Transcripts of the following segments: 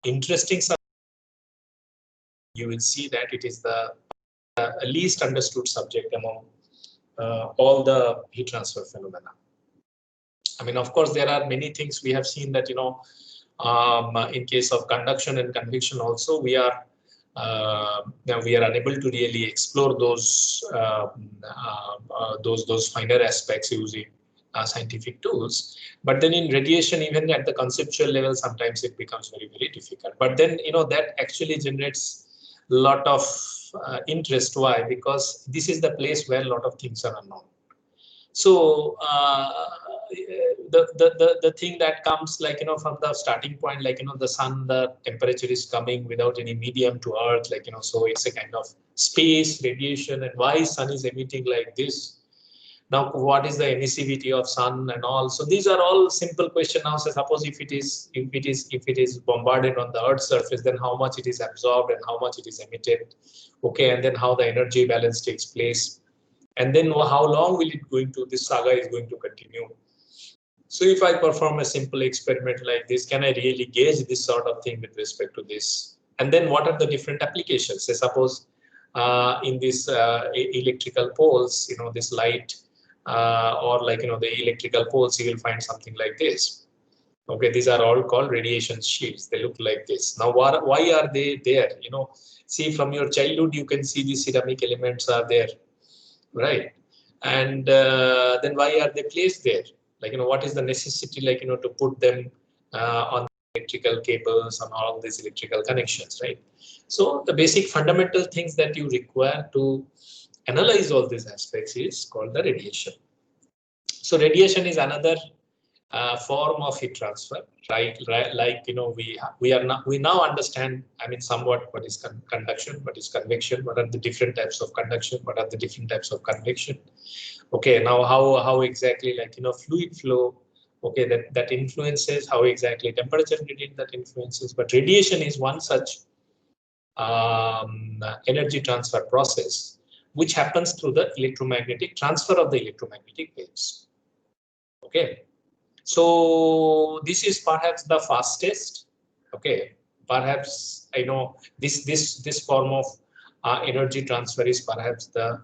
interesting subject, you will see that it is the least understood subject among all the heat transfer phenomena. I mean, of course, there are many things we have seen that, in case of conduction and convection also, we are unable to really explore those finer aspects using scientific tools. But then in radiation, even at the conceptual level, sometimes it becomes very, very difficult. But then, that actually generates a lot of interest. Why? Because this is the place where a lot of things are unknown. So the thing that comes, like, from the starting point, like, the sun, the temperature is coming without any medium to earth, like, so it's a kind of space radiation. And why sun is emitting like this? Now, what is the emissivity of sun and all? So these are all simple questions. Now, so suppose if it is bombarded on the Earth's surface, then how much it is absorbed and how much it is emitted? Okay, and then how the energy balance takes place, and then how long will this saga is going to continue? So if I perform a simple experiment like this, can I really gauge this sort of thing with respect to this? And then what are the different applications? Say suppose in this electrical poles, this light, or like, the electrical poles, you will find something like this. Okay, these are all called radiation shields. They look like this. Now, why are they there? See, from your childhood, you can see the ceramic elements are there, right? And then why are they placed there? Like, what is the necessity, like, to put them on electrical cables, on all these electrical connections, right? So the basic fundamental things that you require to analyze all these aspects is called the radiation. So radiation is another form of heat transfer, right? Like, we now understand, I mean, somewhat what is conduction, what is convection, what are the different types of conduction, what are the different types of convection. Okay, now how exactly, like, fluid flow, okay, that influences, how exactly temperature gradient that influences. But radiation is one such energy transfer process which happens through the electromagnetic transfer of the electromagnetic waves. Okay. So this is perhaps the fastest. Okay, perhaps this form of energy transfer is perhaps the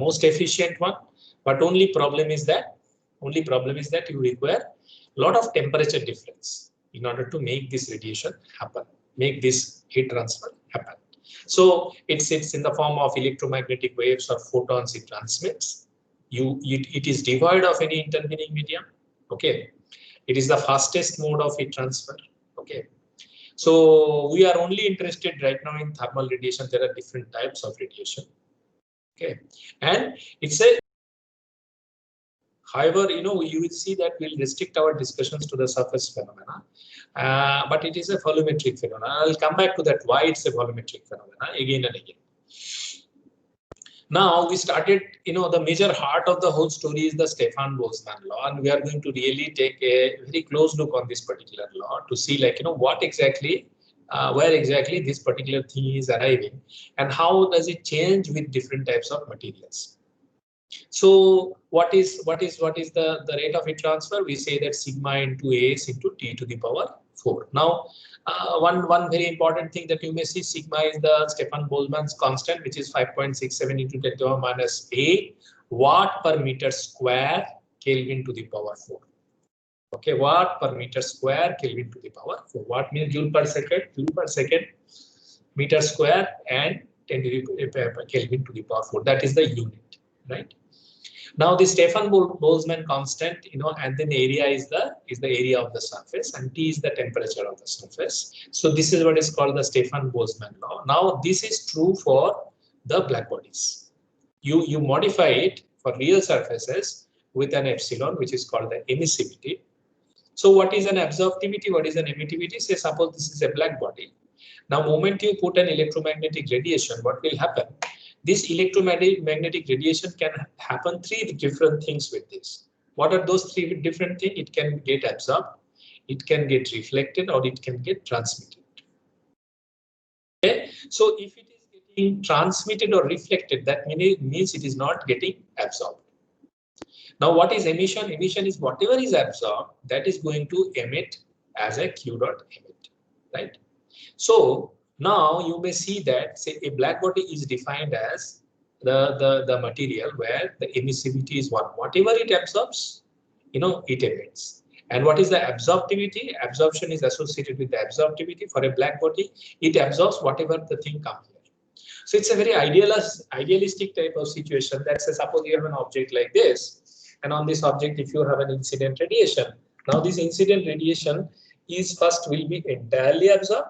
most efficient one. But only problem is that you require a lot of temperature difference in order to make this radiation happen, make this heat transfer happen. So it's in the form of electromagnetic waves or photons it transmits. It is devoid of any intervening medium. Okay, it is the fastest mode of heat transfer. Okay, so we are only interested right now in thermal radiation. There are different types of radiation. Okay, and it's a, however, you will see that we'll restrict our discussions to the surface phenomena, but it is a volumetric phenomena. I'll come back to that, why it's a volumetric phenomena again and again. Now we started, the major heart of the whole story is the Stefan Boltzmann law, and we are going to really take a very close look on this particular law to see, like, what exactly, where exactly this particular thing is arriving, and how does it change with different types of materials. So what is the rate of heat transfer? We say that sigma into AS into T to the power 4. Now, one very important thing that you may see, sigma is the Stefan Boltzmann's constant, which is 5.67 into 10 to the power minus 8 watt per meter square Kelvin to the power 4. Okay, watt per meter square Kelvin to the power 4. Watt means joule per second, meter square, and 10 to the Kelvin to the power 4. That is the unit, right? Now the Stefan Boltzmann constant, and then area is the area of the surface, and T is the temperature of the surface. So this is what is called the Stefan Boltzmann law. Now this is true for the black bodies. You modify it for real surfaces with an epsilon, which is called the emissivity. So what is an absorptivity? What is an emittivity? Say suppose this is a black body. Now, moment you put an electromagnetic radiation, what will happen? This electromagnetic radiation can happen three different things with this. What are those three different things? It can get absorbed, it can get reflected, or it can get transmitted. Okay, so if it is getting transmitted or reflected, that means it is not getting absorbed. Now, what is emission? Emission is whatever is absorbed that is going to emit as a Q dot emit, right? So now you may see that, say, a black body is defined as the material where the emissivity is 1. Whatever it absorbs, it emits. And what is the absorptivity? Absorption is associated with the absorptivity. For a black body, it absorbs whatever the thing comes here. So it's a very idealistic type of situation. That says, suppose you have an object like this, and on this object, if you have an incident radiation, now this incident radiation is first will be entirely absorbed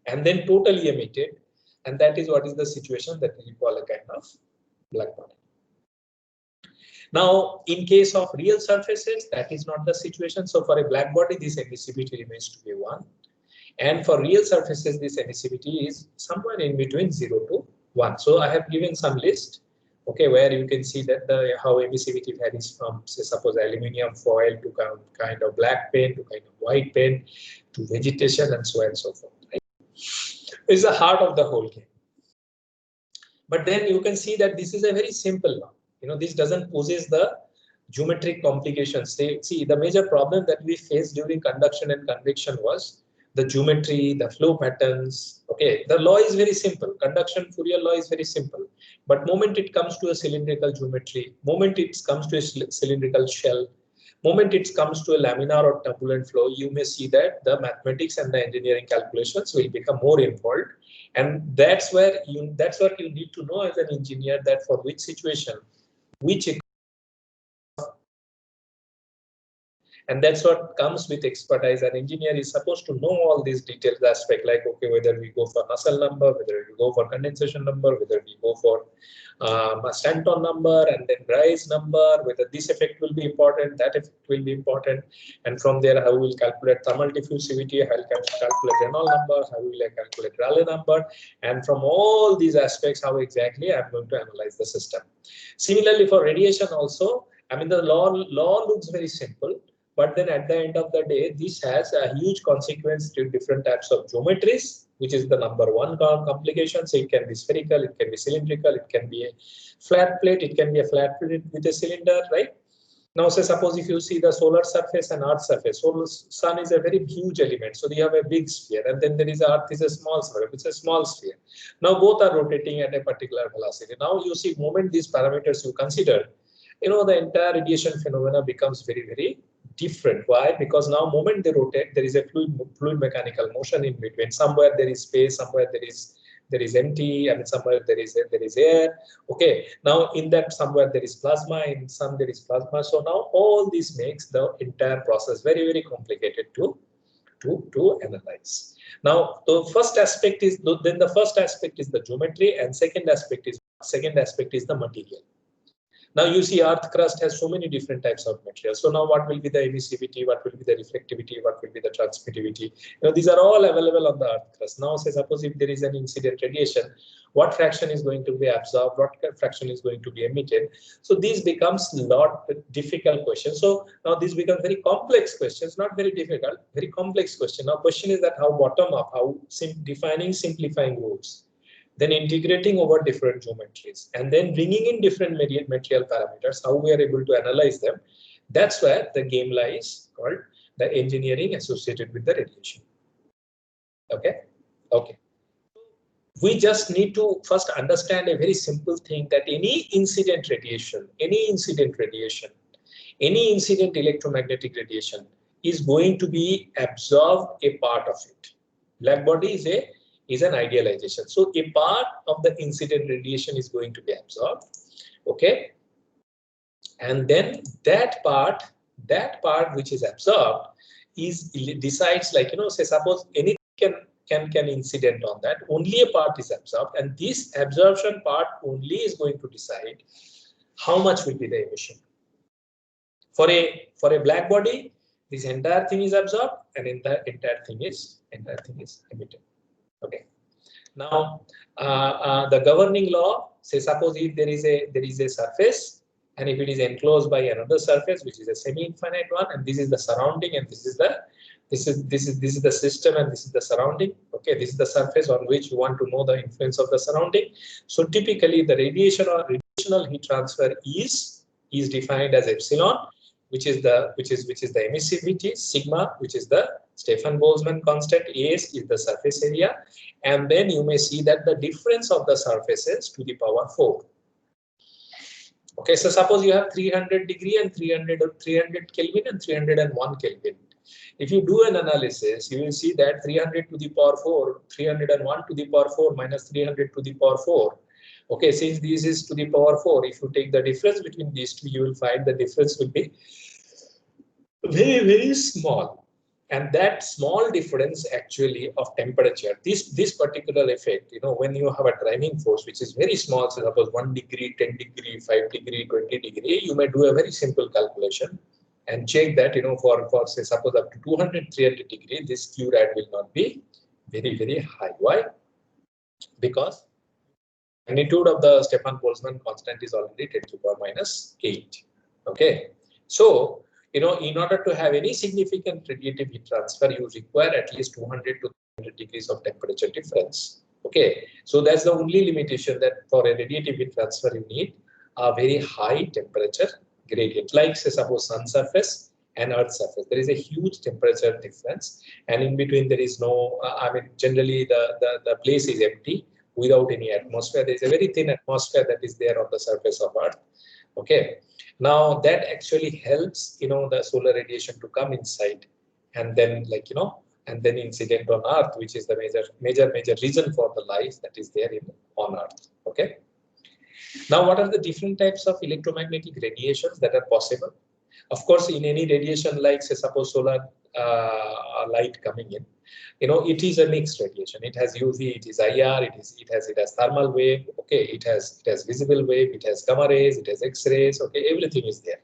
and then totally emitted, and that is what is the situation that we call a kind of black body. Now, in case of real surfaces, that is not the situation. So for a black body, this emissivity remains to be 1. And for real surfaces, this emissivity is somewhere in between 0 to 1. So I have given some list, okay, where you can see that how emissivity varies from, say, suppose aluminium foil to kind of black paint to kind of white paint to vegetation and so on and so forth. Right? It's the heart of the whole game. But then you can see that this is a very simple law. This doesn't poses the geometric complications. See, the major problem that we faced during conduction and convection was the geometry, the flow patterns. Okay, the law is very simple. Conduction Fourier law is very simple. But moment it comes to a cylindrical geometry, moment it comes to a cylindrical shell, moment it comes to a laminar or turbulent flow, you may see that the mathematics and the engineering calculations will become more involved. And that's what you need to know as an engineer, that for which situation, and that's what comes with expertise. An engineer is supposed to know all these detailed aspects, like, okay, whether we go for Nusselt number, whether we go for condensation number, whether we go for Stanton number, and then Grice number, whether this effect will be important, that effect will be important. And from there, how we will calculate thermal diffusivity, how we will calculate Reynolds number, how we will calculate Rayleigh number. And from all these aspects, how exactly I'm going to analyze the system. Similarly, for radiation also, I mean, the law looks very simple. But then at the end of the day, this has a huge consequence to different types of geometries, which is the number 1 complication. So it can be spherical, it can be cylindrical, it can be a flat plate, it can be a flat plate with a cylinder, right? Now, say suppose if you see the solar surface and earth surface, so sun is a very huge element. So you have a big sphere, and then there is earth is a small sphere, it's a small sphere. Now both are rotating at a particular velocity. Now you see, moment these parameters you consider, the entire radiation phenomena becomes very, very different. Why? Because now moment they rotate, there is a fluid mechanical motion in between. Somewhere there is space, somewhere there is empty, and somewhere there is air. Okay, now in that somewhere there is plasma, in some there is plasma. So now all this makes the entire process very, very complicated to analyze. Now the first aspect is the geometry, and second aspect is the material. Now you see earth crust has so many different types of materials. So now what will be the emissivity, what will be the reflectivity, what will be the transmittivity? These are all available on the earth crust. Now say suppose if there is an incident radiation, what fraction is going to be absorbed, what fraction is going to be emitted? So these becomes a lot difficult questions. So now these become very complex questions, not very difficult, very complex question. Now question is that how bottom up, how defining simplifying rules, then integrating over different geometries, and then bringing in different material parameters, how we are able to analyze them. That's where the game lies, called the engineering associated with the radiation. Okay. We just need to first understand a very simple thing, that any incident electromagnetic radiation is going to be absorbed a part of it. Black body is an idealization. So a part of the incident radiation is going to be absorbed. Okay. And then that part which is absorbed decides, like, say suppose anything can incident on that, only a part is absorbed, and this absorption part only is going to decide how much will be the emission. For a black body, this entire thing is absorbed and entire thing is emitted. Okay. Now the governing law, say suppose if there is a surface, and if it is enclosed by another surface which is a semi-infinite one, and this is the surrounding, and this is the system, and this is the surrounding. Okay, this is the surface on which you want to know the influence of the surrounding. So typically the radiation or radiational heat transfer is defined as epsilon, which is the emissivity, sigma, which is the Stefan-Boltzmann constant, S is the surface area, and then you may see that the difference of the surfaces to the power 4. Okay, so suppose you have 300 degree and 300 Kelvin and 301 Kelvin. If you do an analysis, you will see that 300 to the power 4, 301 to the power 4 minus 300 to the power 4. Okay, since this is to the power 4, if you take the difference between these two, you will find the difference will be very, very small. And that small difference actually of temperature, this particular effect, you know, when you have a driving force which is very small, so suppose 1 degree, 10 degree, 5 degree, 20 degree, you may do a very simple calculation and check that, you know, for say suppose up to 200, 300 degree, this Q rad will not be very, very high. Why? Because magnitude of the Stefan-Boltzmann constant is already 10 to the power minus 8. Okay, so you know, in order to have any significant radiative heat transfer, you require at least 200 to 300 degrees of temperature difference. Okay, so that's the only limitation, that for a radiative heat transfer you need a very high temperature gradient, like say suppose sun surface and earth surface. There is a huge temperature difference, and in between there is no, I mean, generally the place is empty without any atmosphere. There is a very thin atmosphere that is there on the surface of Earth. Okay, now that actually helps, you know, the solar radiation to come inside, and then, like, you know, and then incident on Earth, which is the major reason for the life that is there on Earth. Okay. Now, what are the different types of electromagnetic radiations that are possible? Of course, in any radiation, like say suppose solar light coming in, you know, it is a mixed radiation. It has UV, it is IR, it has thermal wave. Okay, it has visible wave, it has gamma rays, it has X-rays. Okay, everything is there.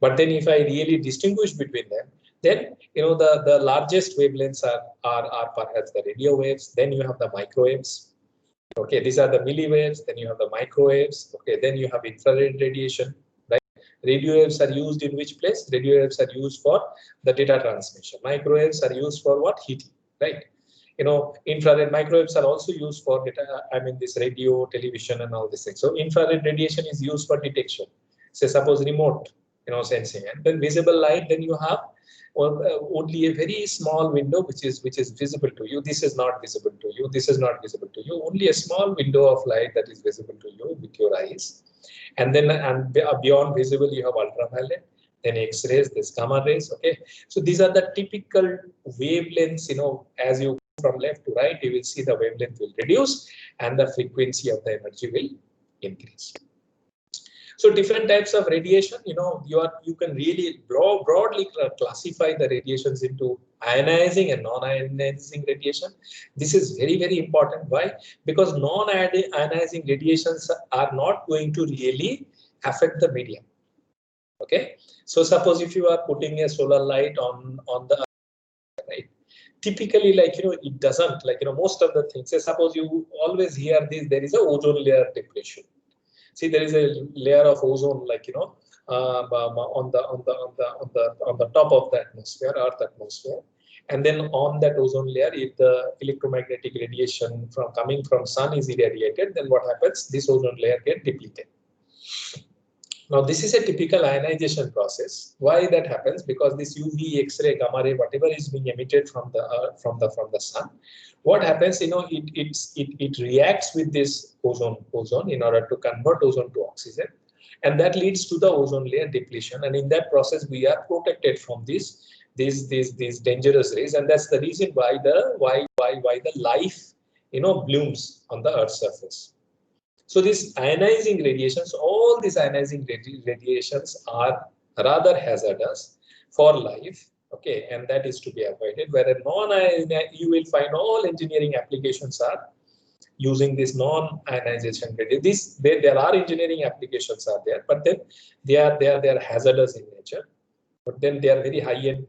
But then, if I really distinguish between them, then, you know, the largest wavelengths are perhaps the radio waves. Then you have the microwaves. Okay, these are the milliwaves. Then you have the microwaves. Okay, then you have infrared radiation. Radio waves are used in which place? Radio waves are used for the data transmission. Microwaves are used for what? Heating, right? You know, infrared microwaves are also used for data, I mean, this radio, television, and all these things. So infrared radiation is used for detection. Say suppose remote, you know, sensing, and then visible light. Then you have only a very small window which is visible to you. This is not visible to you. This is not visible to you. Only a small window of light that is visible to you with your eyes. And then beyond visible, you have ultraviolet, then X-rays, this gamma rays. Okay, so these are the typical wavelengths. You know, as you go from left to right, you will see the wavelength will reduce and the frequency of the energy will increase. So different types of radiation, you know, you can really broadly classify the radiations into ionizing and non-ionizing radiation. This is very, very important. Why? Because non-ionizing radiations are not going to really affect the medium. Okay, so suppose if you are putting a solar light on the earth, right? Typically, like, you know, it doesn't, like, you know, most of the things. Say suppose you always hear this, there is a ozone layer depletion. See, there is a layer of ozone, like, you know, on the top of the atmosphere, Earth atmosphere, and then on that ozone layer, if the electromagnetic radiation coming from sun is irradiated, then what happens? This ozone layer gets depleted. Now, this is a typical ionization process. Why that happens? Because this UV, X-ray, gamma ray, whatever is being emitted from the sun, what happens? You know, it reacts with this ozone in order to convert ozone to oxygen, and that leads to the ozone layer depletion. And in that process, we are protected from these dangerous rays, and that's the reason why the life, you know, blooms on the Earth's surface. So these ionizing radiations, all these ionizing radiations are rather hazardous for life. Okay, and that is to be avoided. Whereas you will find all engineering applications are using this non-ionization radiation. There are engineering applications are there, but then they are hazardous in nature. But then they are very high-end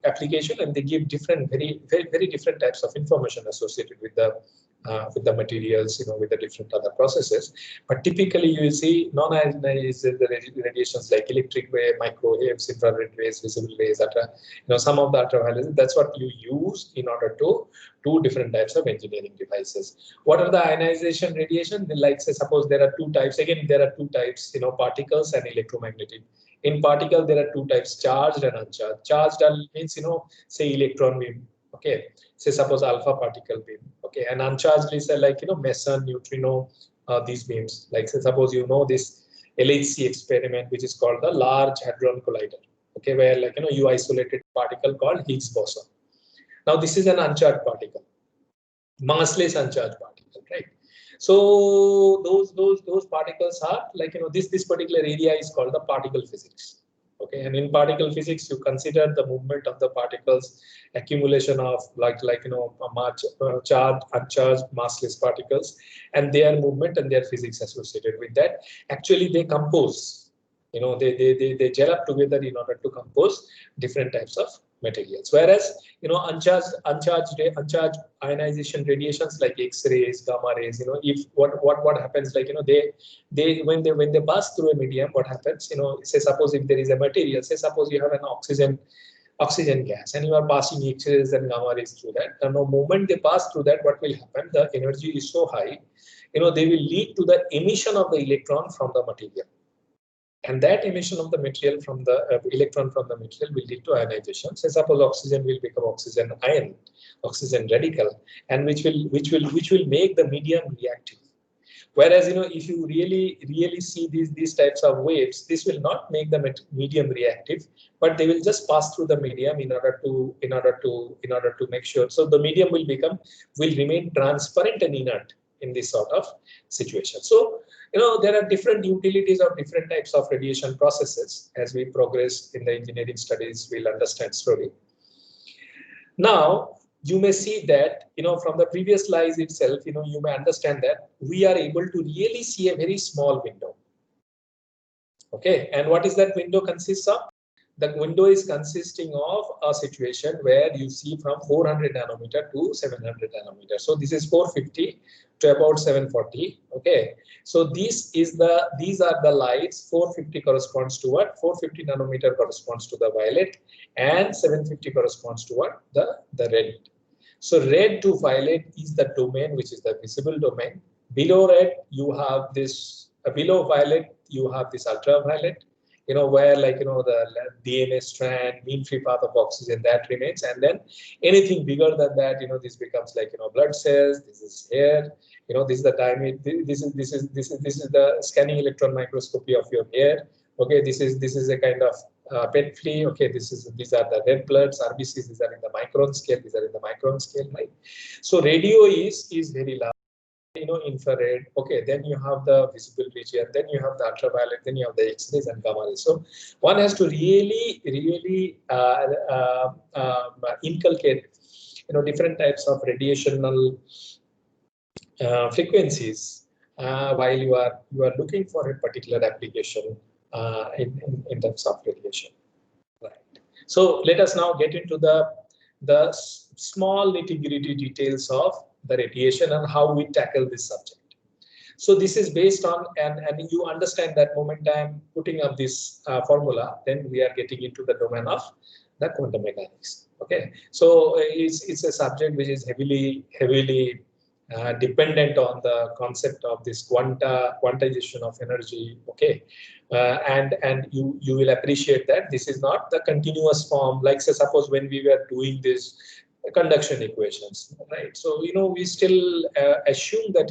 application, and they give different, very different types of information associated with the materials, you know, with the different other processes. But typically, you will see non-ionized radiations like electric wave, microwaves, infrared rays, visible rays, etc. You know, some of the ultraviolet. That's what you use in order to do different types of engineering devices. What are the ionization radiation? Like, say, suppose there are two types. Again, there are two types. You know, particles and electromagnetic. In particle, there are two types: charged and uncharged. Charged means, say electron beam. Okay, say suppose alpha particle beam. Okay, and uncharged is like, meson, neutrino, these beams. Like say suppose this LHC experiment, which is called the Large Hadron Collider. Okay, where like you isolated particle called Higgs boson. Now this is an uncharged particle, massless uncharged particle, right? So those particles are like this particular area is called the particle physics. Okay, and in particle physics you consider the movement of the particles, accumulation of charged, uncharged, massless particles, and their movement and their physics associated with that. Actually, they compose. They gel up together in order to compose different types of materials. Whereas uncharged ionization radiations like X-rays, gamma rays, if what happens, like when they pass through a medium, what happens, say suppose if there is a material, say suppose you have an oxygen gas and you are passing X-rays and gamma rays through that. And the moment they pass through that, what will happen? The energy is so high, they will lead to the emission of the electron from the material. And that emission of the material from the electron from the material will lead to ionization. Say suppose oxygen will become oxygen ion, oxygen radical, and which will make the medium reactive. Whereas if you really see these types of waves, this will not make the medium reactive, but they will just pass through the medium in order to make sure. So the medium will remain transparent and inert in this sort of situation. So there are different utilities of different types of radiation processes. As we progress in the engineering studies, we'll understand slowly. Now, you may see that, from the previous slides itself, you may understand that we are able to really see a very small window. Okay, and what is that window consists of? The window is consisting of a situation where you see from 400 nanometer to 700 nanometer. So this is 450 to about 740. Okay, so these are the lights. 450 corresponds to what? 450 nanometer corresponds to the violet, and 750 corresponds to what? The red. So red to violet is the domain, which is the visible domain. Below red, you have this. Below violet, you have this ultraviolet. Where like the DNA strand, mean free path of oxygen, that remains, and then anything bigger than that, this becomes like blood cells. This is hair. This is the time. This is the scanning electron microscopy of your hair. Okay, this is a kind of PET flea. Okay, these are the red bloods, RBCs. These are in the micron scale. These are in the micron scale, right? So radio is very large. Infrared. Okay, then you have the visible region, then you have the ultraviolet, then you have the X-rays and gamma rays. So one has to really inculcate different types of radiational frequencies while you are looking for a particular application in terms of radiation. Right. So let us now get into the small nitty-gritty details of the radiation and how we tackle this subject. So this is based on, and you understand that moment I'm putting up this formula, then we are getting into the domain of the quantum mechanics. Okay, so it's a subject which is heavily dependent on the concept of this quantization of energy. Okay, and you will appreciate that this is not the continuous form, like say suppose when we were doing this conduction equations, right? So we still assume that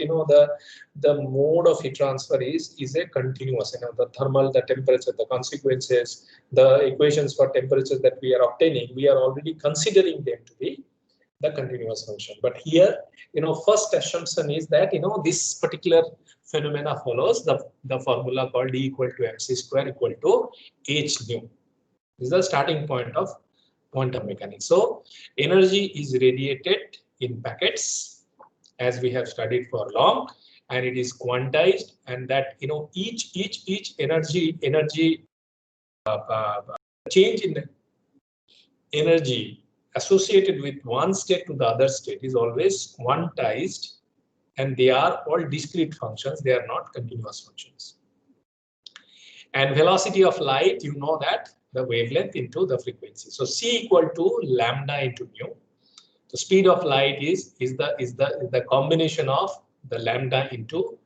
the mode of heat transfer is a continuous. The thermal, the temperature, the consequences, the equations for temperatures that we are obtaining, we are already considering them to be the continuous function. But here, first assumption is that this particular phenomena follows the formula called D equal to mc square equal to h nu. This is the starting point of quantum mechanics. So energy is radiated in packets, as we have studied for long, and it is quantized, and that each energy change in the energy associated with one state to the other state is always quantized, and they are all discrete functions. They are not continuous functions. And velocity of light, that the wavelength into the frequency. So C equal to lambda into mu. The speed of light is the combination of the lambda into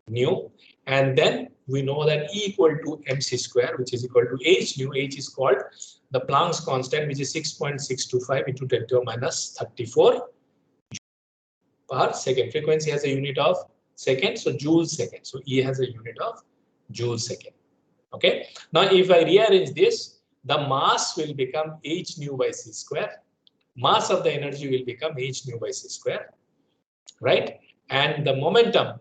nu, And then we know that E equal to mc square, which is equal to h nu. H is called the Planck's constant, which is 6.625 into 10 to the minus 34 per second. Frequency has a unit of second, so joule second. So E has a unit of joule second. Okay. Now, if I rearrange this, the mass will become h nu by c square. Mass of the energy will become h nu by c square, right? And the momentum.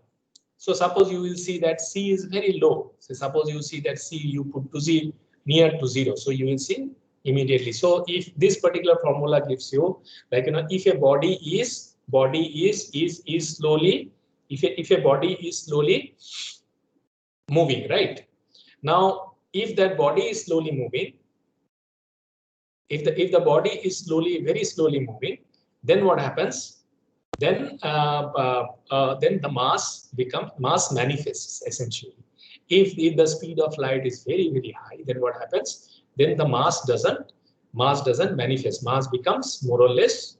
So suppose you will see that C is very low. So suppose you see that C you put to Z near to 0. So you will see immediately. So if this particular formula gives you, like, if a body is slowly, if a body is slowly moving, right? Now, if that body is slowly moving, if the body is very slowly moving, then what happens? Then the mass manifests essentially. If the speed of light is very high, then what happens? Then the mass doesn't manifest. Mass becomes more or less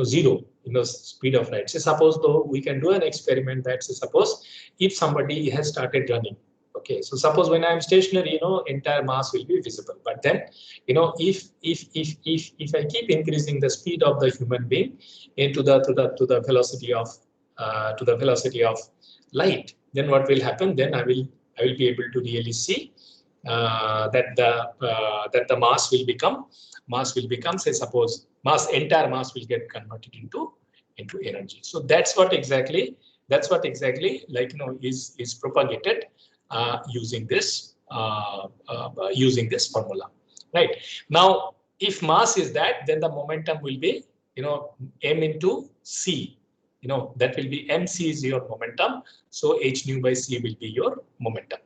zero, speed of light. So suppose though we can do an experiment that, say, suppose if somebody has started running. Okay, so suppose when I'm stationary, entire mass will be visible. But then, if I keep increasing the speed of the human being into the velocity of light, then what will happen? Then I will be able to really see that the mass will become, say, suppose entire mass will get converted into energy. So that's what exactly is propagated using this formula, right? Now, if mass is that, then the momentum will be m into c. That will be mc is your momentum. So h nu by c will be your momentum.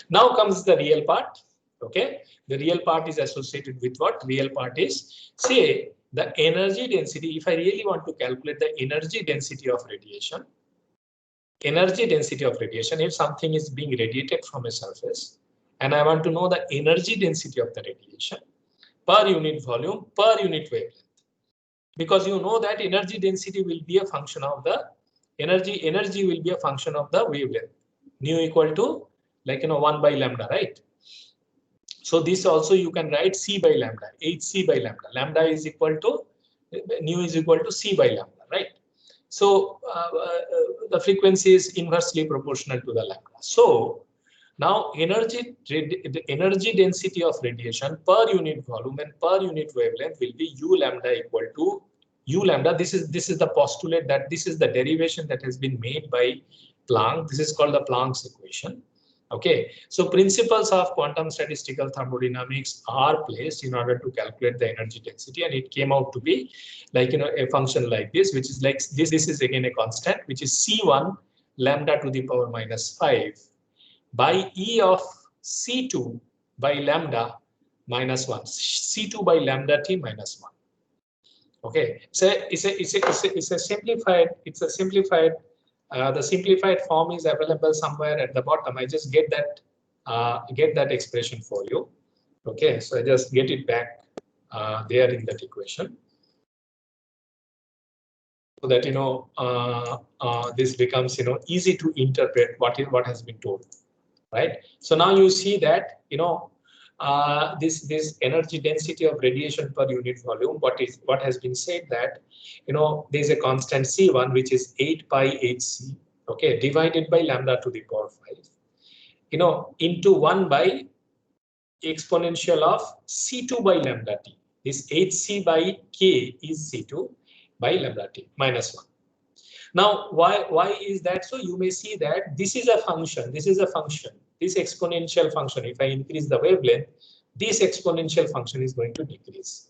Now comes the real part. Okay, the real part is associated with what? Real part is, say, the energy density. If I really want to calculate the energy density of radiation, if something is being radiated from a surface, and I want to know the energy density of the radiation per unit volume, per unit wavelength, because you know that energy density will be a function of the energy will be a function of the wavelength, nu equal to 1 by lambda, right? So this also you can write c by lambda, hc by lambda. Lambda is equal to, nu is equal to c by lambda, right? So the frequency is inversely proportional to the lambda. So now the energy density of radiation per unit volume and per unit wavelength will be u lambda equal to u lambda. This is the postulate, that this is the derivation that has been made by Planck. This is called the Planck's equation. Okay, so principles of quantum statistical thermodynamics are placed in order to calculate the energy density, and it came out to be a function like this, which is like this. This is again a constant, which is c1 lambda to the power minus 5 by e of c2 by lambda minus 1, c2 by lambda t minus 1. Okay, so it's a simplified. The simplified form is available somewhere at the bottom. I just get that expression for you. Okay, so I just get it back there in that equation, so that this becomes easy to interpret what has been told, right? So now you see that this energy density of radiation per unit volume, what has been said, that there's a constant c1 which is 8 pi hc, okay, divided by lambda to the power 5 into 1 by exponential of c2 by lambda t. This hc by k is c2 by lambda t minus 1. Now, why is that? So you may see that this is a function. This exponential function, if I increase the wavelength, this exponential function is going to decrease.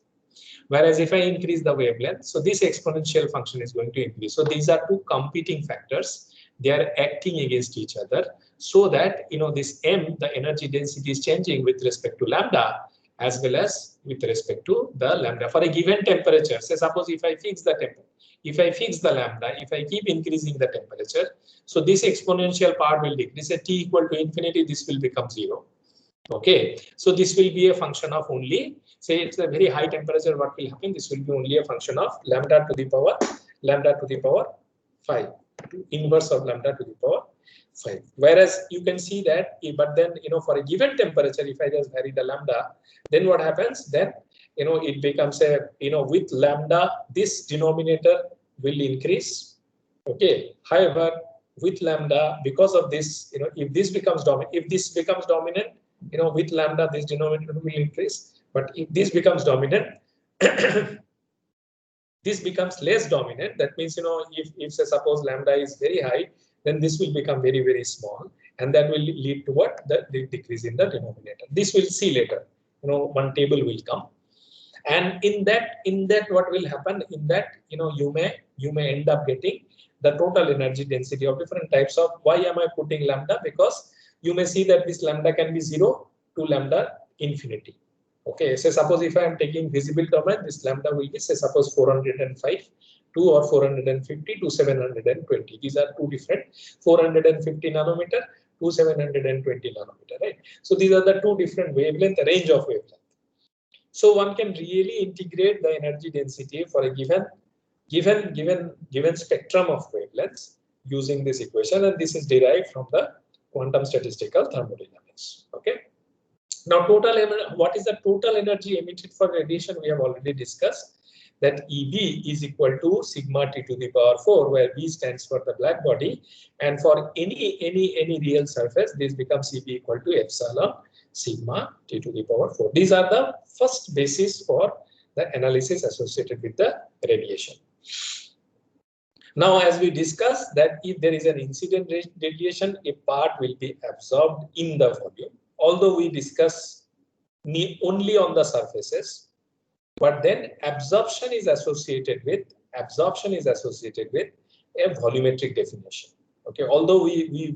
Whereas if I increase the wavelength, so this exponential function is going to increase. So these are two competing factors. They are acting against each other, so that this m, the energy density, is changing with respect to lambda as well as with respect to the lambda for a given temperature. Say suppose if I fix the temperature, if I fix the lambda, if I keep increasing the temperature, so this exponential part will decrease. At t equal to infinity, this will become 0. Okay, so this will be a function of only, say it's a very high temperature, what will happen? This will be only a function of lambda to the power 5. inverse of lambda to the power 5. Whereas you can see that, but then, for a given temperature, if I just vary the lambda, then what happens? Then, it becomes a, with lambda, this denominator will increase. Okay. However, with lambda, because of this, if this becomes dominant, with lambda, this denominator will increase. But if this becomes dominant, this becomes less dominant. That means, if say suppose lambda is very high, then this will become very, very small, and that will lead to what? The decrease in the denominator. This we'll see later. One table will come, and in that what will happen? In that, you may end up getting the total energy density of different types of. Why am I putting lambda? Because you may see that this lambda can be 0 to lambda infinity. Okay, so suppose if I am taking visible domain, this lambda will be, say, suppose 405 to or 450 to 720. These are two different, 450 nanometer to 720 nanometer, right? So these are the two different wavelength, range of wavelength. So one can really integrate the energy density for a given spectrum of wavelengths using this equation, and this is derived from the quantum statistical thermodynamics. Okay. Now, what is the total energy emitted for radiation? We have already discussed that EB is equal to sigma T to the power 4, where B stands for the black body, and for any real surface, this becomes EB equal to epsilon sigma T to the power 4. These are the first basis for the analysis associated with the radiation. Now, as we discussed, that if there is an incident radiation, a part will be absorbed in the volume. Although we discuss only on the surfaces, but then absorption is associated with a volumetric definition. Okay, although you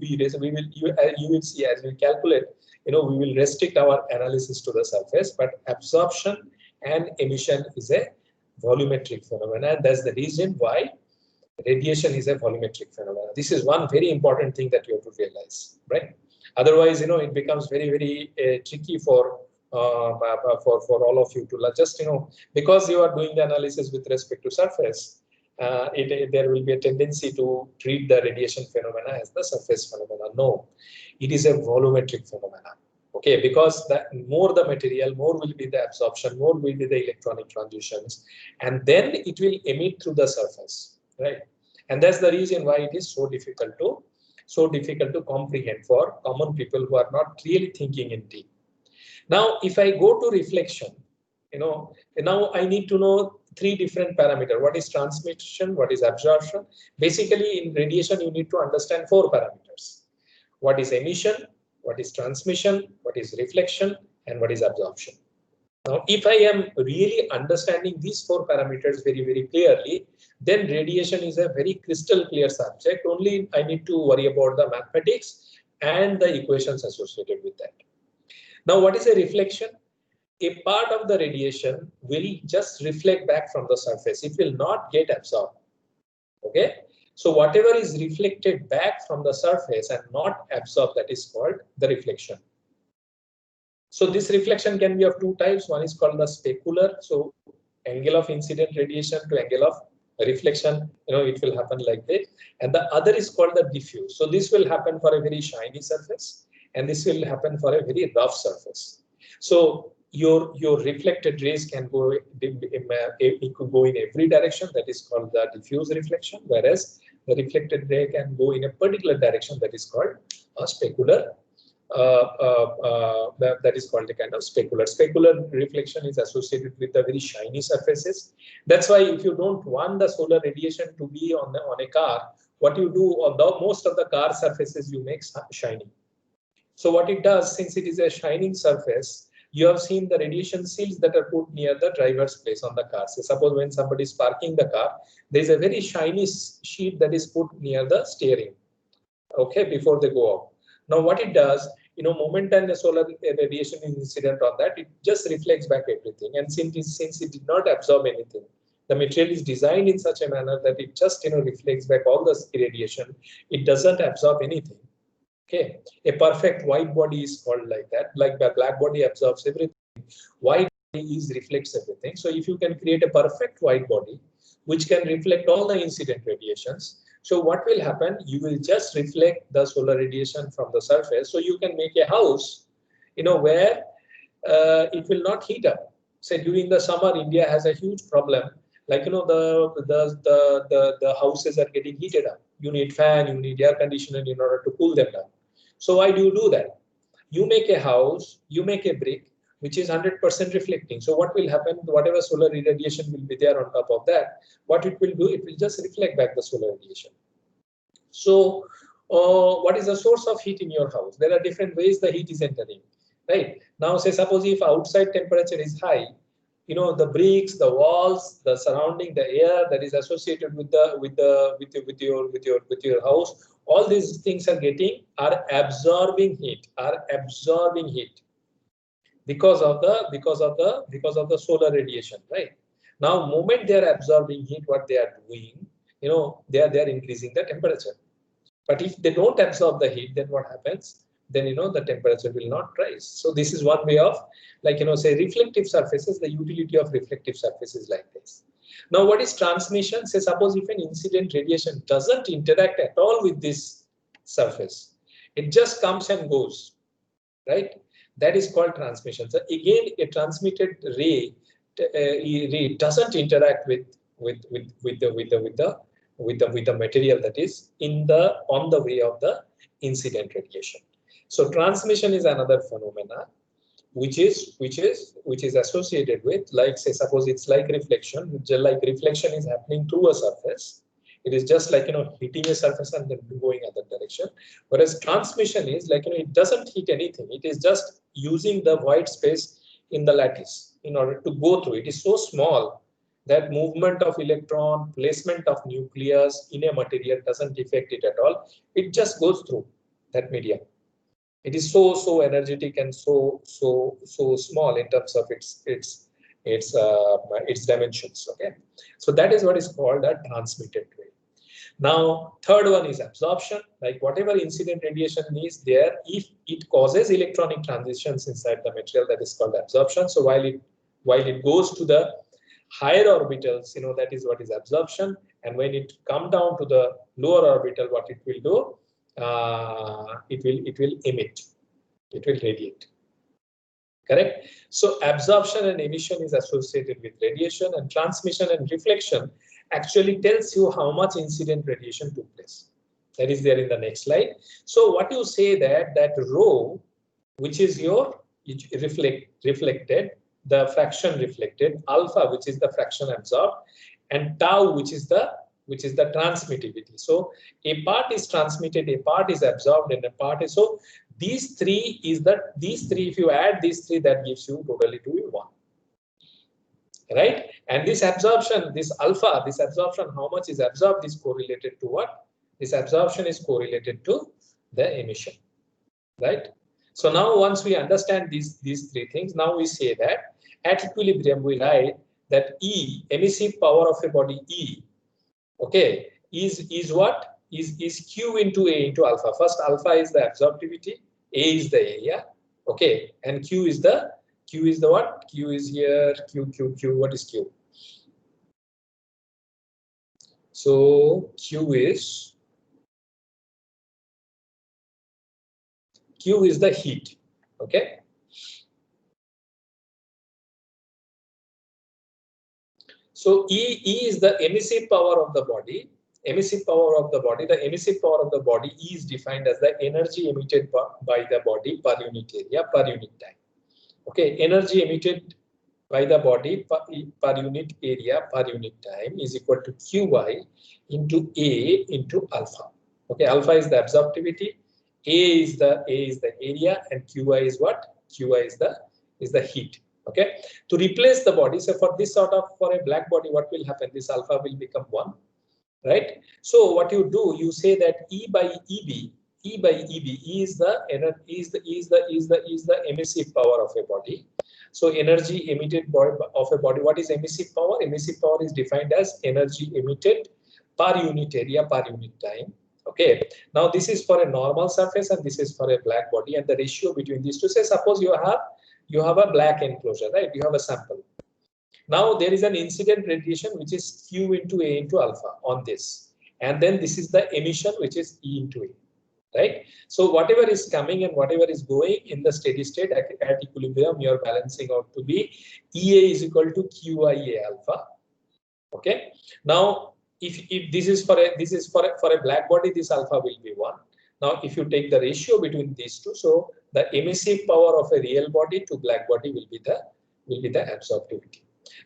will see as we calculate, we will restrict our analysis to the surface, but absorption and emission is a volumetric phenomenon. That's the reason why radiation is a volumetric phenomenon. This is one very important thing that you have to realize, right? Otherwise, it becomes very, very tricky for all of you to just, because you are doing the analysis with respect to surface, there will be a tendency to treat the radiation phenomena as the surface phenomena. No, it is a volumetric phenomena. Okay, because more the material, more will be the absorption, more will be the electronic transitions, and then it will emit through the surface, right? And that's the reason why it is so difficult to comprehend for common people who are not really thinking in deep. Now, if I go to reflection, now I need to know three different parameters. What is transmission? What is absorption? Basically, in radiation, you need to understand four parameters. What is emission? What is transmission? What is reflection? And what is absorption? Now, if I am really understanding these four parameters very, very clearly, then radiation is a very crystal clear subject. Only I need to worry about the mathematics and the equations associated with that. Now, what is a reflection? A part of the radiation will just reflect back from the surface. It will not get absorbed. Okay. So whatever is reflected back from the surface and not absorbed, that is called the reflection. So this reflection can be of two types. One is called the specular. So angle of incident radiation to angle of reflection, it will happen like this. And the other is called the diffuse. So this will happen for a very shiny surface, and this will happen for a very rough surface. So your reflected rays can go, it could go in every direction. That is called the diffuse reflection, whereas the reflected ray can go in a particular direction. That is called a specular. That is called a kind of specular. Specular reflection is associated with the very shiny surfaces. That's why if you don't want the solar radiation to be on a car, what you do on most of the car surfaces, you make shiny. So what it does, since it is a shining surface, you have seen the radiation shields that are put near the driver's place on the car. So suppose when somebody is parking the car, there is a very shiny sheet that is put near the steering, okay, before they go out. Now what it does, moment and the solar radiation is incident on that, it just reflects back everything. And since it did not absorb anything, the material is designed in such a manner that it just reflects back all the radiation. It doesn't absorb anything. Okay, a perfect white body is called like that. Like the black body absorbs everything, white body reflects everything. So if you can create a perfect white body which can reflect all the incident radiations, So what will happen? You will just reflect the solar radiation from the surface. So you can make a house, where it will not heat up. Say during the summer, India has a huge problem. Like the houses are getting heated up. You need fan, you need air conditioner in order to cool them down. So why do you do that? You make a house, you make a brick which is 100% reflecting. So what will happen? Whatever solar radiation will be there on top of that, what it will do? It will just reflect back the solar radiation. So what is the source of heat in your house? There are different ways the heat is entering. Right now, say suppose if outside temperature is high, the bricks, the walls, the surrounding, the air that is associated with your house, all these things are absorbing heat, because of the solar radiation. Right now, moment they are absorbing heat, what they are doing, they are increasing the temperature. But if they don't absorb the heat, then what happens? Then the temperature will not rise. So this is one way of, say reflective surfaces. The utility of reflective surfaces like this. Now, what is transmission? Say suppose if an incident radiation doesn't interact at all with this surface, it just comes and goes, right? That is called transmission. So again, a transmitted ray doesn't interact with the material that is on the way of the incident radiation. So transmission is another phenomena which is associated with, like say suppose it's like reflection. Like reflection is happening through a surface. It is just like hitting a surface and then going other direction. Whereas transmission is like it doesn't hit anything. It is just using the void space in the lattice in order to go through. It is so small that movement of electron, placement of nucleus in a material doesn't affect it at all. It just goes through that medium. It is so energetic and so small in terms of its dimensions. Okay, so that is what is called a transmitted ray. Now, third one is absorption. Like whatever incident radiation is there, if it causes electronic transitions inside the material, that is called absorption. So while it goes to the higher orbitals, that is what is absorption. And when it come down to the lower orbital, what it will do? It will emit. It will radiate. Correct. So absorption and emission is associated with radiation, and transmission and reflection actually tells you how much incident radiation took place. That is there in the next slide. So what you say that rho, which is your reflected, the fraction reflected, alpha, which is the fraction absorbed, and tau, which is the transmittivity. So a part is transmitted, a part is absorbed, and a part is so. These three, if you add these three, that gives you totally 2 1. Right? And this absorption, this alpha, this absorption, how much is absorbed is correlated to what? This absorption is correlated to the emission. Right? So now once we understand these three things, now we say that at equilibrium we write that E, emissive power of a body E, okay, is what? Is Q into A into alpha. First, alpha is the absorptivity, A is the area, okay, and Q is the what? Q is here, Q. What is Q? So Q is the heat, okay. So E is the emissive power of the body. The emissive power of the body E is defined as the energy emitted by the body per unit area per unit time. Okay, energy emitted by the body per unit area per unit time is equal to Qy into A into alpha. Okay, alpha is the absorptivity, A is the area, and Qy is what? Qy is the heat. Okay, to replace the body, so for a black body, what will happen? This alpha will become 1, right? So what you do, you say that E by EB is the emissive power of a body. So energy emitted of a body. What is emissive power? Emissive power is defined as energy emitted per unit area per unit time. Okay. Now this is for a normal surface and this is for a black body, and the ratio between these two. Say suppose you have a black enclosure, right? You have a sample. Now there is an incident radiation which is Q into A into alpha on this, and then this is the emission, which is E into A. Right? So whatever is coming and whatever is going in the steady state at equilibrium, you are balancing out to be EA is equal to QIA alpha. Okay. Now, if this is for a black body, this alpha will be 1. Now, if you take the ratio between these two, so the emissive power of a real body to black body will be the absorptivity.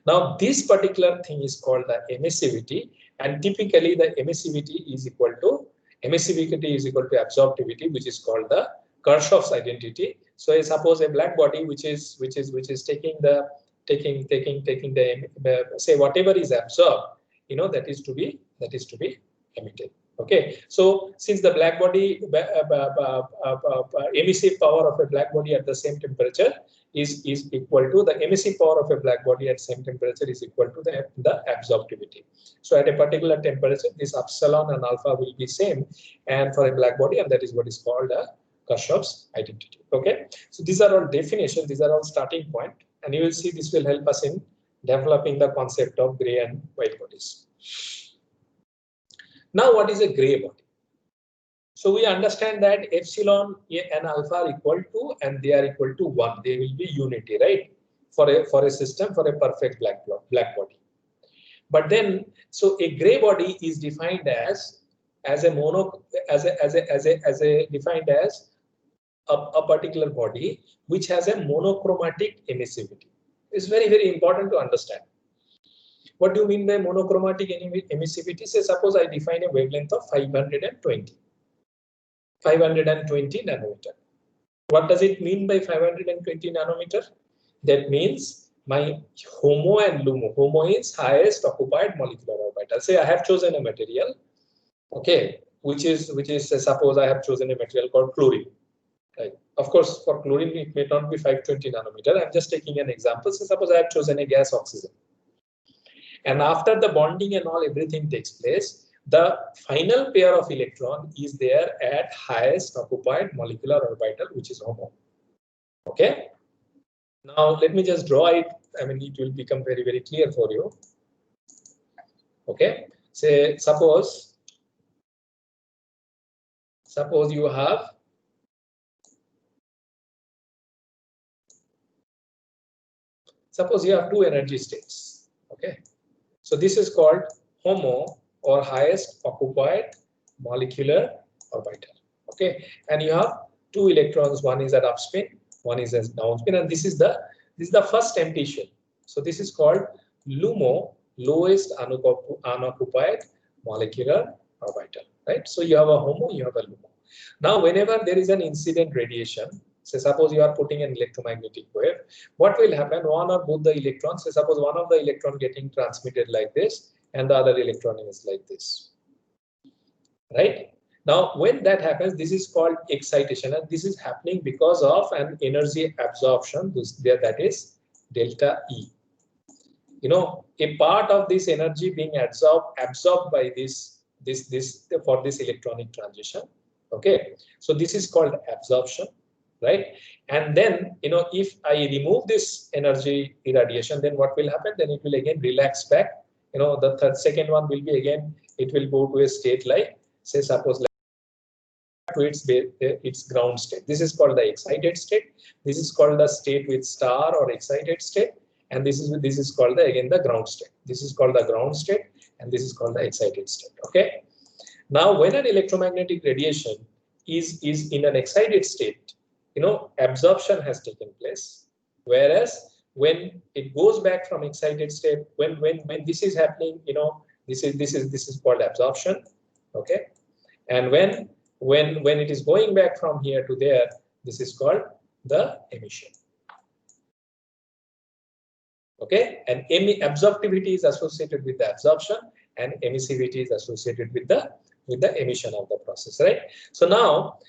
Now, this particular thing is called the emissivity, and typically the emissivity is equal to absorptivity, which is called the Kirchhoff's identity. So suppose a black body which is taking the say whatever is absorbed, that is to be emitted. Okay, so since the black body emissive power of a black body at the same temperature is equal to the emissive power of a black body at same temperature is equal to the absorptivity. So at a particular temperature, this epsilon and alpha will be same, and for a black body, and that is what is called a Kirchhoff's identity. Okay, so these are all definitions, these are all starting point, and you will see this will help us in developing the concept of gray and white bodies. Now, what is a gray body? So we understand that epsilon and alpha are equal to, and they are equal to 1. They will be unity, right? For a system, for a perfect black body. But then, so a gray body is defined defined as a particular body which has a monochromatic emissivity. It's very, very important to understand. What do you mean by monochromatic emissivity? Say, suppose I define a wavelength of 520 nanometer. What does it mean by 520 nanometer? That means my HOMO and LUMO. HOMO is highest occupied molecular orbital. Say I have chosen a material, okay, which is suppose I have chosen a material called chlorine. Right. Of course, for chlorine it may not be 520 nanometer. I'm just taking an example. So suppose I have chosen a gas oxygen. And after the bonding and all, everything takes place, the final pair of electron is there at highest occupied molecular orbital, which is HOMO. Okay. Now let me just draw it. I mean, it will become very, very clear for you. Okay. Say suppose you have two energy states. Okay. So this is called HOMO, or highest occupied molecular orbital. Okay, and you have two electrons. One is at upspin, one is at downspin, and this is the first empty shell. So this is called LUMO, lowest unoccupied molecular orbital. Right. So you have a HOMO, you have a LUMO. Now, whenever there is an incident radiation, say suppose you are putting an electromagnetic wave, what will happen? One or both the electrons, say suppose one of the electron getting transmitted like this, and the other electron is like this. Right? Now, when that happens, this is called excitation, and this is happening because of an energy absorption. That is delta E. A part of this energy being absorbed by this for this electronic transition. Okay, so this is called absorption, right? And then, if I remove this energy irradiation, then what will happen? Then it will again relax back. The second one will be again, it will go to a state like, say, suppose to its ground state. This is called the excited state. This is called the state with star or excited state, and this is called the ground state. This is called the ground state, and this is called the excited state. Okay. Now, when an electromagnetic radiation is in an excited state, absorption has taken place. Whereas when it goes back from excited state, when this is happening, this is called absorption. Okay, and when it is going back from here to there, this is called the emission. Okay, and absorptivity is associated with the absorption, and emissivity is associated with the emission of the process, right? So now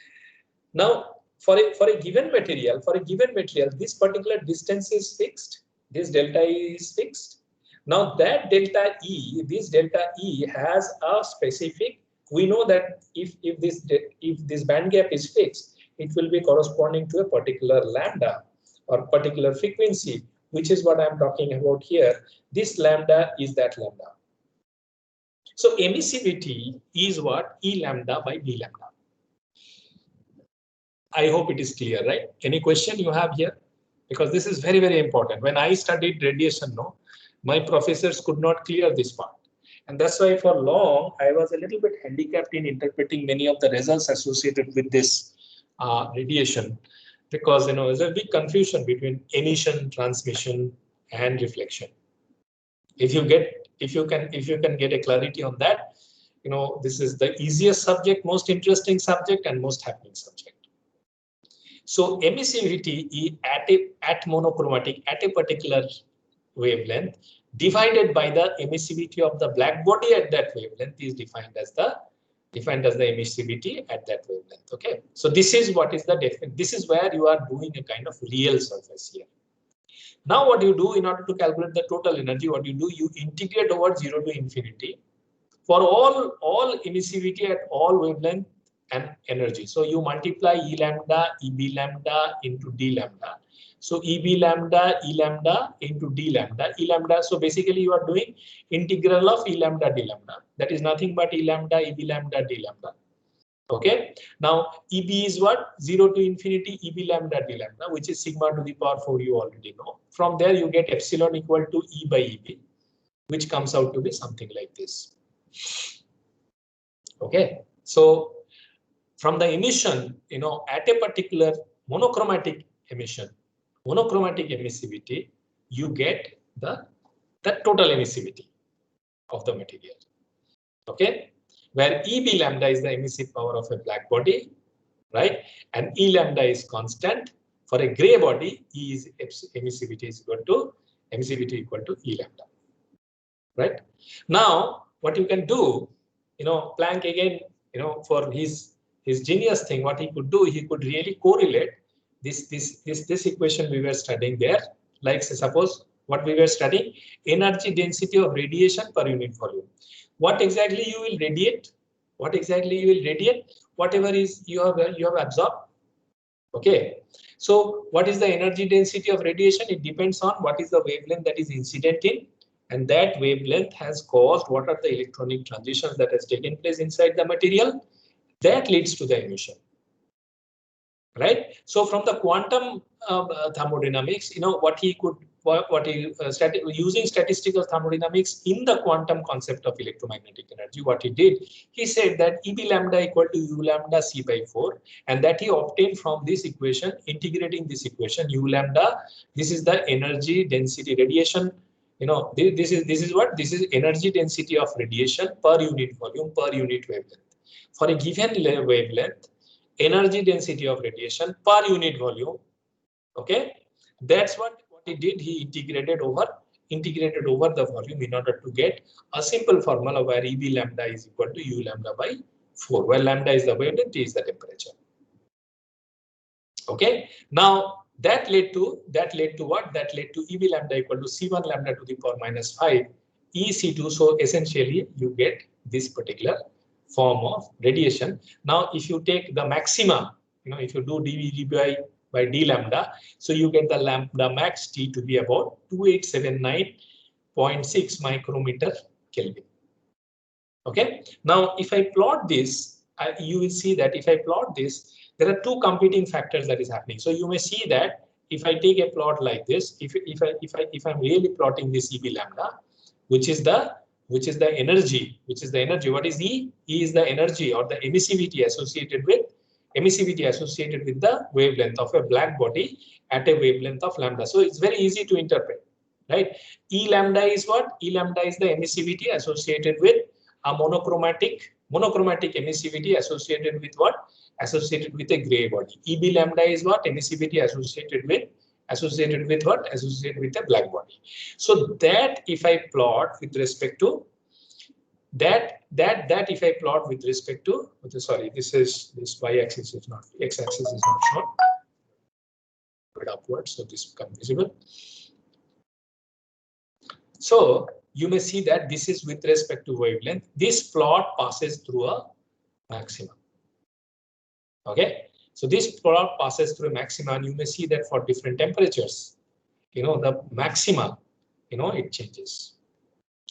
for a given material, this particular distance is fixed. This delta E is fixed. Now that delta E, this delta E has a specific. We know that if this band gap is fixed, it will be corresponding to a particular lambda or particular frequency, which is what I am talking about here. This lambda is that lambda. So emissivity is what? E lambda by B lambda. I hope it is clear, right? Any question you have here? Because this is very, very important. When I studied radiation, no, my professors could not clear this part. And that's why for long, I was a little bit handicapped in interpreting many of the results associated with this radiation, because there's a big confusion between emission, transmission, and reflection. If you can get a clarity on that, this is the easiest subject, most interesting subject, and most happening subject. So emissivity at monochromatic at a particular wavelength divided by the emissivity of the black body at that wavelength is defined as the emissivity at that wavelength. Okay, so this is what is the definition. This is where you are doing a kind of real surface here. Now what you do in order to calculate the total energy, what you do, you integrate over 0 to infinity for all emissivity at all wavelength and energy. So you multiply E lambda, EB lambda into D lambda. So EB lambda, E lambda into D lambda, E lambda. So basically you are doing integral of E lambda, D lambda. That is nothing but E lambda, EB lambda, D lambda. Okay. Now EB is what? 0 to infinity EB lambda, D lambda, which is sigma to the power 4, you already know. From there you get epsilon equal to E by EB, which comes out to be something like this. Okay. So from the emission, at a particular monochromatic emission, monochromatic emissivity, you get the total emissivity of the material. Okay, where EB lambda is the emissive power of a black body, right? And E lambda is constant. For a gray body, emissivity is equal to E lambda. Right? Now, what you can do, Planck again, for his genius thing, what he could do, he could really correlate this equation we were studying there. Like say, suppose what we were studying, energy density of radiation per unit volume. What exactly you will radiate? What exactly you will radiate? Whatever is you have absorbed. Okay. So what is the energy density of radiation? It depends on what is the wavelength that is incident in. And that wavelength has caused what are the electronic transitions that has taken place inside the material that leads to the emission. Right. So from the quantum thermodynamics, using statistical thermodynamics in the quantum concept of electromagnetic energy, what he did, he said that EB lambda equal to U lambda C by 4, and that he obtained from this equation, integrating this equation, U lambda, this is the energy density radiation. This is energy density of radiation per unit volume per unit wavelength. For a given wavelength, energy density of radiation per unit volume. Okay, that's what he did. He integrated over the volume in order to get a simple formula where EB lambda is equal to U lambda by 4, where lambda is the wavelength, T is the temperature. Okay, now that led to what? That led to EB lambda equal to C1 lambda to the power minus 5 EC2. So essentially you get this particular form of radiation. Now if you take the maxima, if you do dV by d lambda, so you get the lambda max T to be about 2879.6 micrometer Kelvin. Okay, now if I plot this, you will see that if I plot this, there are two competing factors that is happening. So you may see that if I take a plot like this, if I'm really plotting this EB lambda, which is the energy, what is E? E is the energy or the emissivity associated with the wavelength of a black body at a wavelength of lambda. So it's very easy to interpret, right? E lambda is what? E lambda is the emissivity associated with a monochromatic emissivity associated with what? Associated with a gray body. EB lambda is what? Emissivity associated with what? Associated with a black body. So that if I plot with respect to if I plot with respect to, sorry, this y-axis is not, x-axis is not shown. Put it upwards so this becomes visible. So you may see that this is with respect to wavelength. This plot passes through a maximum. Okay, so this plot passes through a maxima, and you may see that for different temperatures, the maxima, it changes.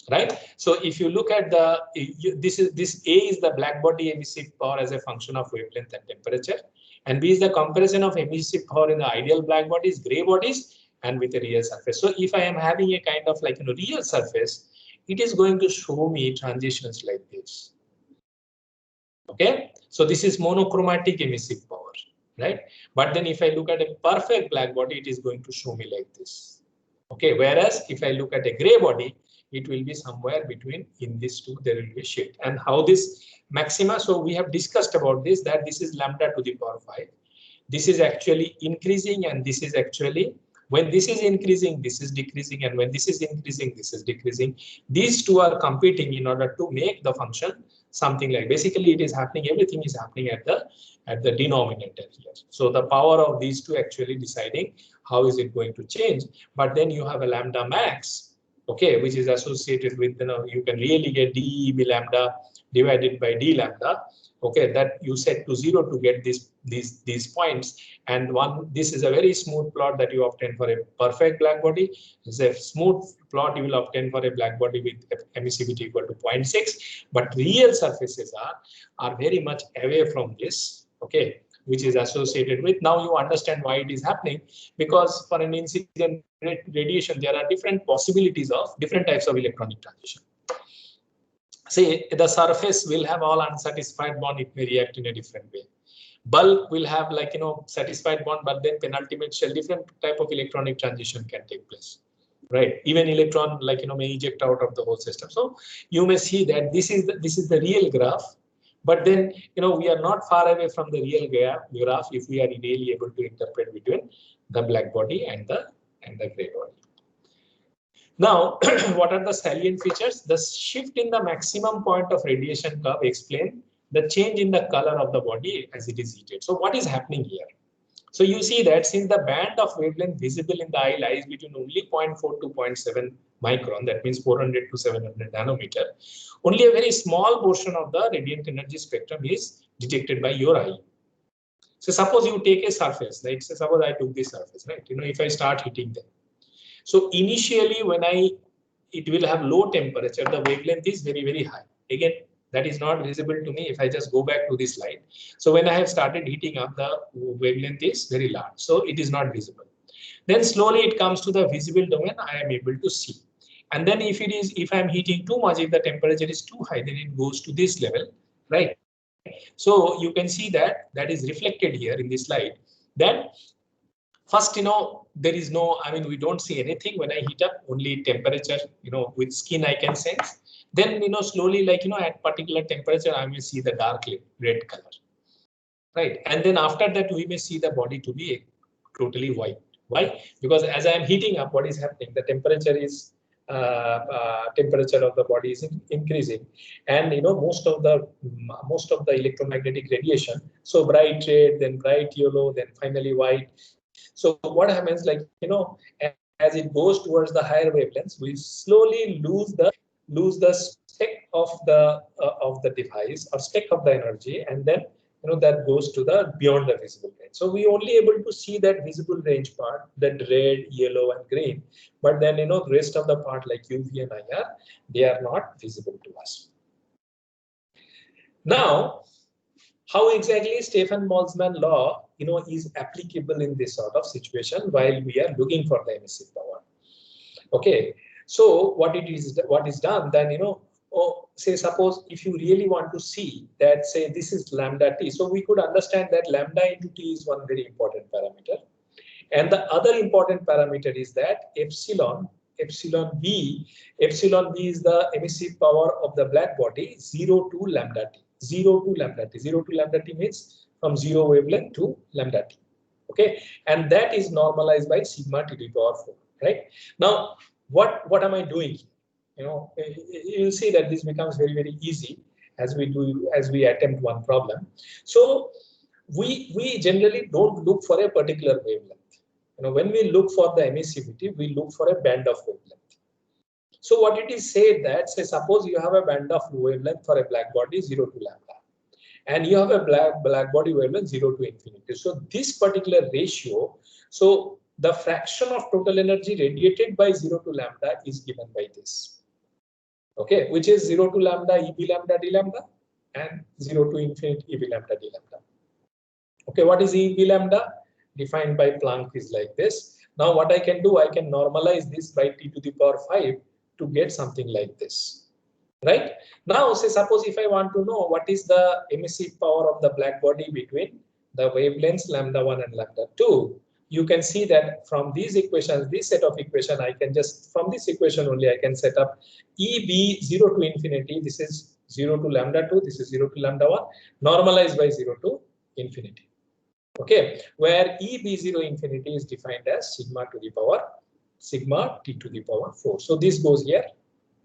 right? So if you look at this A is the black body emissive power as a function of wavelength and temperature, and B is the comparison of emissive power in the ideal black bodies, gray bodies, and with a real surface. So if I am having a kind of like real surface, it is going to show me transitions like this. Okay, so this is monochromatic emissive power, right? But then if I look at a perfect black body, it is going to show me like this. Okay, whereas if I look at a gray body, it will be somewhere between. In these two there will be shift. And how this maxima, so we have discussed about this, that this is lambda to the power 5. This is actually increasing, and this is actually, when this is increasing, this is decreasing, and when this is increasing, this is decreasing. These two are competing in order to make the function something like, basically it is happening, everything is happening at the denominator here. So the power of these two actually deciding how is it going to change. But then you have a lambda max, okay, which is associated with, you can really get dEb lambda divided by d lambda, okay, that you set to 0 to get these points. And this is a very smooth plot that you obtain for a perfect black body. It's a smooth plot you will obtain for a black body with emissivity equal to 0.6. But real surfaces are very much away from this, okay, which is associated with, now you understand why it is happening, because for an incident radiation there are different possibilities of different types of electronic transition. Say the surface will have all unsatisfied bond, it may react in a different way. Bulk will have like satisfied bond, but then penultimate shell, different type of electronic transition can take place, right? Even electron like may eject out of the whole system. So you may see that this is the real graph, but then we are not far away from the real graph if we are really able to interpret between the black body and the gray body. Now, what are the salient features? The shift in the maximum point of radiation curve explain the change in the color of the body as it is heated. So what is happening here? So you see that since the band of wavelength visible in the eye lies between only 0.4 to 0.7 micron, that means 400 to 700 nanometer, only a very small portion of the radiant energy spectrum is detected by your eye. So suppose you take a surface, like suppose I took this surface, right? If I start hitting them. So initially when it will have low temperature, the wavelength is very, very high. Again, that is not visible to me if I just go back to this slide. So when I have started heating up, the wavelength is very large. So it is not visible. Then slowly it comes to the visible domain, I am able to see. And then if I'm heating too much, if the temperature is too high, then it goes to this level, right? So you can see that is reflected here in this slide. Then first, there is no, we don't see anything when I heat up, only temperature, with skin I can sense. Then, slowly, at particular temperature, I may see the dark red color, right? And then after that, we may see the body to be totally white. Why? Because as I am heating up, what is happening? The temperature is temperature of the body is increasing, and most of the electromagnetic radiation. So bright red, then bright yellow, then finally white. So what happens, as it goes towards the higher wavelengths, we slowly lose the spec of the device or spec of the energy, and then that goes to the beyond the visible range. So we only able to see that visible range part, that red, yellow, and green. But then the rest of the part like UV and IR, they are not visible to us. Now, how exactly Stefan-Boltzmann law is applicable in this sort of situation while we are looking for the emissive power? Okay, so what is done then, say suppose if you really want to see that, say this is lambda t, so we could understand that lambda into t is one very important parameter, and the other important parameter is that epsilon b is the emissive power of the black body 0 to lambda t. 0 to lambda t means from 0 wavelength to lambda t. Okay, and that is normalized by sigma to the power 4. Right now, what am I doing? You'll see that this becomes very, very easy as we attempt one problem. So we generally don't look for a particular wavelength. When we look for the emissivity, we look for a band of wavelength. So what it is said that, say suppose you have a band of wavelength for a black body 0 to lambda, and you have a black body wavelength 0 to infinity. So this particular ratio, so the fraction of total energy radiated by 0 to lambda is given by this. Okay, which is 0 to lambda EB lambda d lambda and 0 to infinity EB lambda d lambda. Okay, what is EB lambda? Defined by Planck is like this. Now what I can do, I can normalize this by t to the power 5 to get something like this. Right? Now, say suppose if I want to know what is the emissive power of the black body between the wavelengths lambda 1 and lambda 2, you can see that from these equations, this set of equation, I can just, from this equation only, I can set up EB 0 to infinity. This is 0 to lambda 2, this is 0 to lambda 1, normalized by 0 to infinity. Okay, where EB0 infinity is defined as sigma to the power sigma t to the power 4. So this goes here,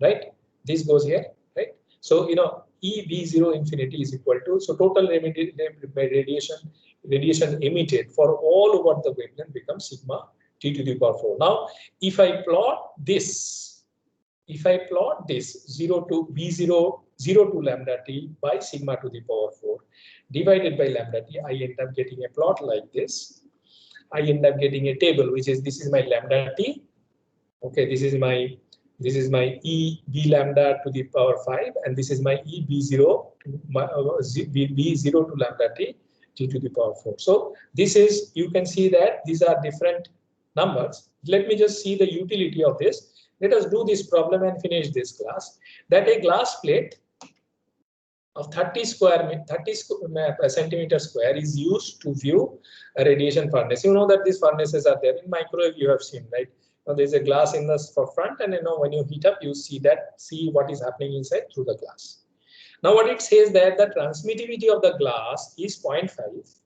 right? This goes here, right? So EB0 infinity is equal to, so total radiation emitted for all over the wavelength becomes sigma t to the power 4. Now, if I plot this 0 to B0 0 to lambda t by sigma to the power 4 divided by lambda t, I end up getting a plot like this. I end up getting a table which is, this is my lambda t. Okay, this is my E b lambda to the power 5, and this is my E b0 to my b0 to lambda t to the power 4. So this is, you can see that these are different numbers. Let me just see the utility of this. Let us do this problem and finish this class. That a glass plate of 30 centimeter square is used to view a radiation furnace. You know that these furnaces are there in microwave. You have seen, right? Now there's a glass in the front, and when you heat up, you see what is happening inside through the glass. Now what it says that the transmittivity of the glass is 0.5.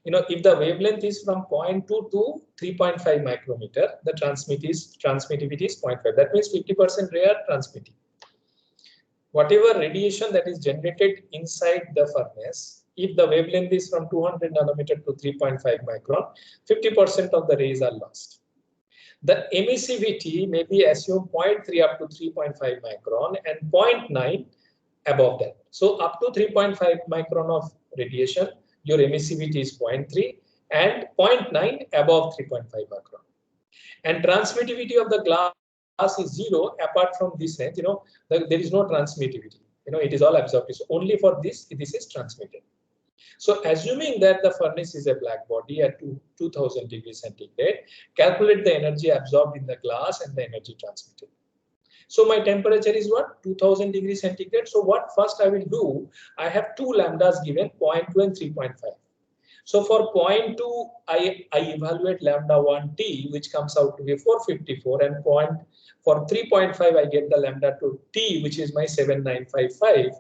If the wavelength is from 0.2 to 3.5 micrometer, the transmittivity is 0.5. That means 50% rare transmitting. Whatever radiation that is generated inside the furnace, if the wavelength is from 200 nanometer to 3.5 micron, 50% of the rays are lost. The emissivity may be assumed 0.3 up to 3.5 micron and 0.9 above that. So up to 3.5 micron of radiation, your emissivity is 0.3 and 0.9 above 3.5 micron. And transmittivity of the glass is 0 apart from this length. There is no transmittivity. It is all absorbed. So only for this is transmitted. So assuming that the furnace is a black body at 2000 degrees centigrade, calculate the energy absorbed in the glass and the energy transmitted. So my temperature is what? 2000 degrees centigrade. So what first I will do, I have two lambdas given, 0.2 and 3.5. So for 0.2, I evaluate lambda 1 t, which comes out to be 454, and for 3.5, I get the lambda 2 t, which is my 7955.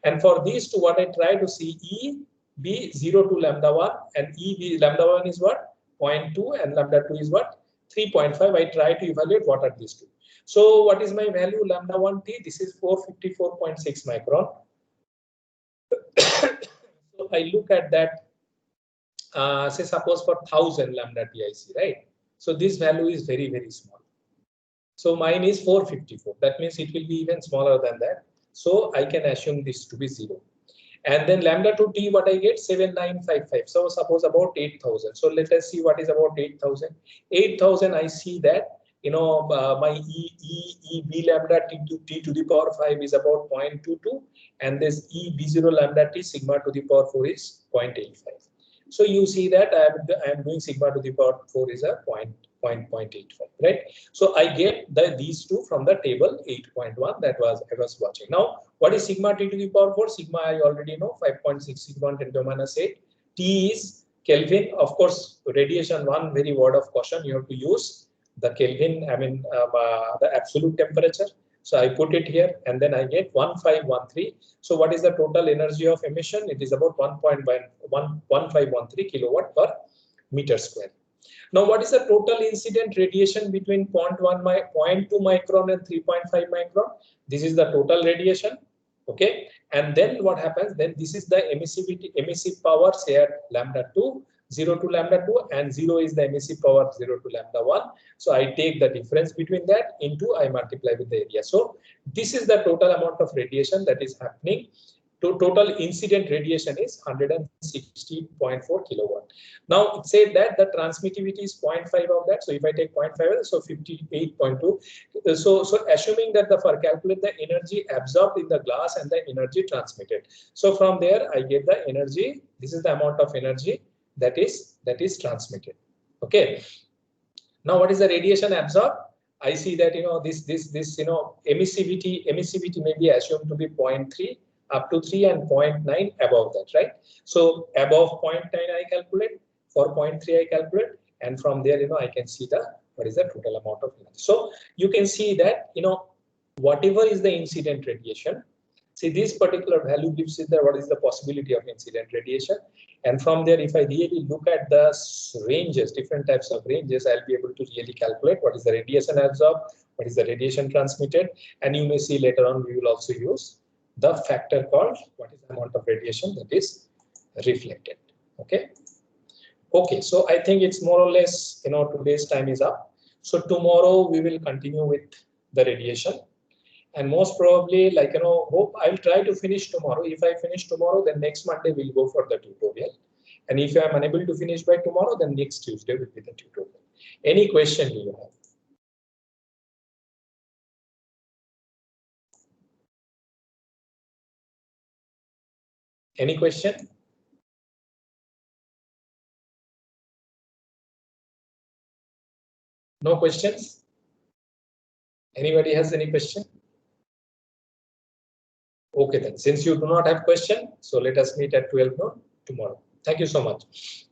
And for these two, what I try to see, E b 0 to lambda 1, and E b lambda 1 is what? 0.2, and lambda 2 is what? 3.5. I try to evaluate what are these two. So what is my value? Lambda 1 t, this is 454.6 micron. So I look at that. Say suppose for 1000 lambda TIC, right? So this value is very, very small. So mine is 454. That means it will be even smaller than that. So I can assume this to be 0. And then lambda 2 t, what I get? 7955. So suppose about 8000. So let us see what is about 8000. 8000, I see that my E b lambda t to the power 5 is about 0.22, and this E b0 lambda t sigma to the power 4 is 0.85. So you see that I am doing sigma to the power 4 is a 0.85, right? So I get these two from the table 8.1 that I was watching. Now, what is sigma t to the power 4? Sigma I already know, 5.661 10 to the minus 8. T is Kelvin. Of course, radiation, one very word of caution, you have to use the Kelvin, the absolute temperature. So I put it here, and then I get 1513. So what is the total energy of emission? It is about 1513 kilowatt per meter square. Now, what is the total incident radiation between 0.2 micron and 3.5 micron? This is the total radiation. Okay, and then what happens? Then this is the emissive power, say at lambda 2. 0 to lambda 2, and 0 is the emissive power 0 to lambda 1. So I take the difference between that into I multiply with the area. So this is the total amount of radiation that is happening total incident radiation is 160.4 kilowatt. Now it said that the transmittivity is 0.5 of that. So if I take 0.5, so 58.2. So assuming that calculate the energy absorbed in the glass and the energy transmitted. So from there I get the energy. This is the amount of energy that is transmitted. Okay. Now what is the radiation absorbed? I see that this emissivity may be assumed to be 0.3 up to 3 and 0.9 above that, right? So above 0.9 I calculate, for 0.3 I calculate, and from there I can see what is the total amount of energy. So you can see that whatever is the incident radiation, see this particular value gives you what is the possibility of incident radiation. And from there, if I really look at the ranges, different types of ranges, I'll be able to really calculate what is the radiation absorbed, what is the radiation transmitted. And you may see later on, we will also use the factor called what is the amount of radiation that is reflected. Okay. Okay, so I think it's more or less, today's time is up. So tomorrow we will continue with the radiation. And most probably, hope I'll try to finish tomorrow. If I finish tomorrow, then next Monday we'll go for the tutorial. And if I'm unable to finish by tomorrow, then next Tuesday will be the tutorial. Any question do you have? Any question? No questions? Anybody has any question? Okay, then since you do not have question, so let us meet at 12 noon tomorrow. Thank you so much.